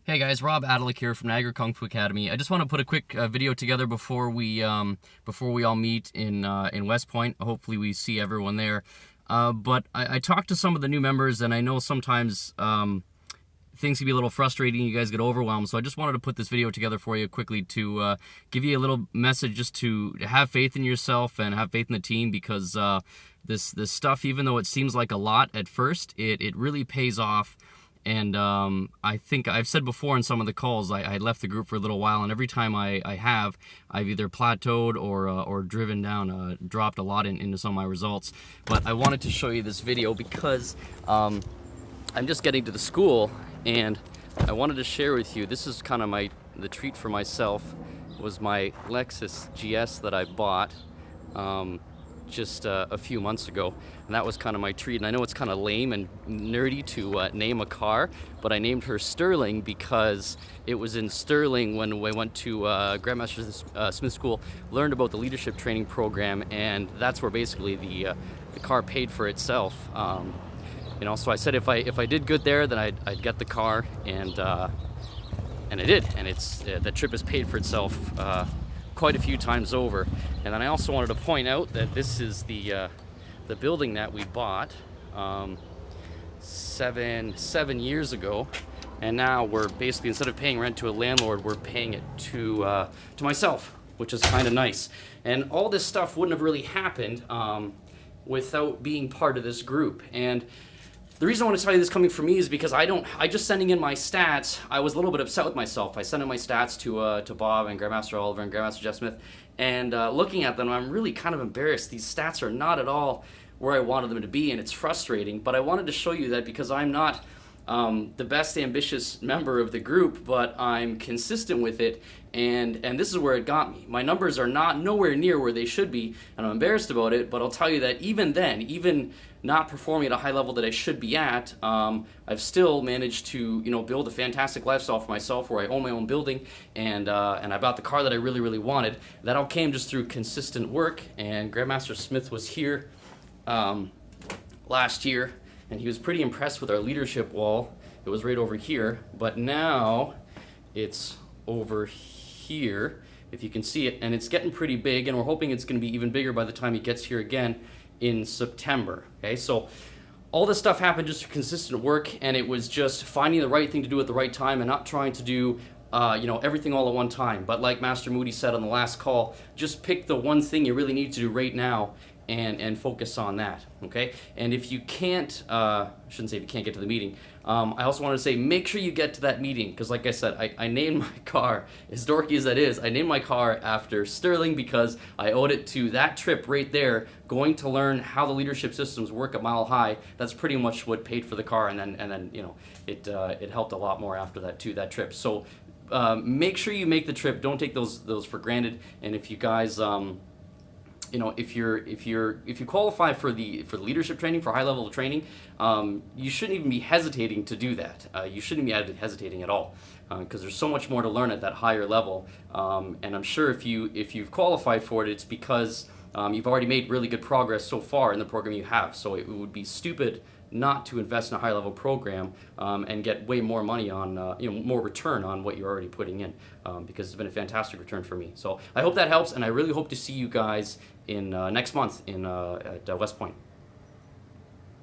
Hey guys, Rob Adalik here from Niagara Kung Fu Academy. I just want to put a quick video together before we all meet in West Point. Hopefully we see everyone there. But I talked to some of the new members, and I know sometimes things can be a little frustrating. You guys get overwhelmed, so I just wanted to put this video together for you quickly to give you a little message, just to have faith in yourself and have faith in the team, because this stuff, even though it seems like a lot at first, it really pays off. And I think I've said before in some of the calls, I left the group for a little while, and every time I've either plateaued or driven down, dropped a lot into some of my results. But I wanted to show you this video because I'm just getting to the school, and I wanted to share with you, this is kind of the treat for myself, was my Lexus GS that I bought just a few months ago, and that was kind of my treat. And I know it's kind of lame and nerdy to name a car, but I named her Sterling because it was in Sterling when we went to Grandmaster Smith School, learned about the leadership training program, and that's where basically the car paid for itself. So I said if I did good there, then I'd get the car, and I did, and it's that trip has paid for itself quite a few times over. And then I also wanted to point out that this is the building that we bought seven years ago, and now we're basically, instead of paying rent to a landlord, we're paying it to myself, which is kind of nice. And all this stuff wouldn't have really happened without being part of this group. And the reason I want to tell you this coming from me is because I just sending in my stats, I was a little bit upset with myself. I sent in my stats to Bob and Grandmaster Oliver and Grandmaster Jeff Smith, and looking at them, I'm really kind of embarrassed. These stats are not at all where I wanted them to be, and it's frustrating. But I wanted to show you that because I'm not the best ambitious member of the group, but I'm consistent with it, and this is where it got me. My numbers are nowhere near where they should be, and I'm embarrassed about it, but I'll tell you that even then, even not performing at a high level that I should be at, I've still managed to build a fantastic lifestyle for myself, where I own my own building, and I bought the car that I really, really wanted. That all came just through consistent work. And Grandmaster Smith was here last year, and he was pretty impressed with our leadership wall. It was right over here, but now it's over here, if you can see it, and it's getting pretty big, and we're hoping it's going to be even bigger by the time he gets here again in September. Okay, so all this stuff happened just through consistent work, and it was just finding the right thing to do at the right time, and not trying to do everything all at one time. But like Master Moody said on the last call, just pick the one thing you really need to do right now and focus on that, okay? And if you can't, I shouldn't say if you can't get to the meeting, I also wanted to say make sure you get to that meeting, because like I said, I named my car, as dorky as that is, I named my car after Sterling because I owed it to that trip right there, going to learn how the leadership systems work at Mile High. That's pretty much what paid for the car, and then it helped a lot more after that too, that trip. So make sure you make the trip. Don't take those for granted. And if you guys if you qualify for the leadership training, for high level training, you shouldn't even be hesitating to do that. You shouldn't be hesitating at all, because there's so much more to learn at that higher level. And I'm sure if you've qualified for it, it's because you've already made really good progress so far in the program you have. So it would be stupid not to invest in a high level program and get way more money on more return on what you're already putting in, because it's been a fantastic return for me. So I hope that helps, and I really hope to see you guys in next month at West Point.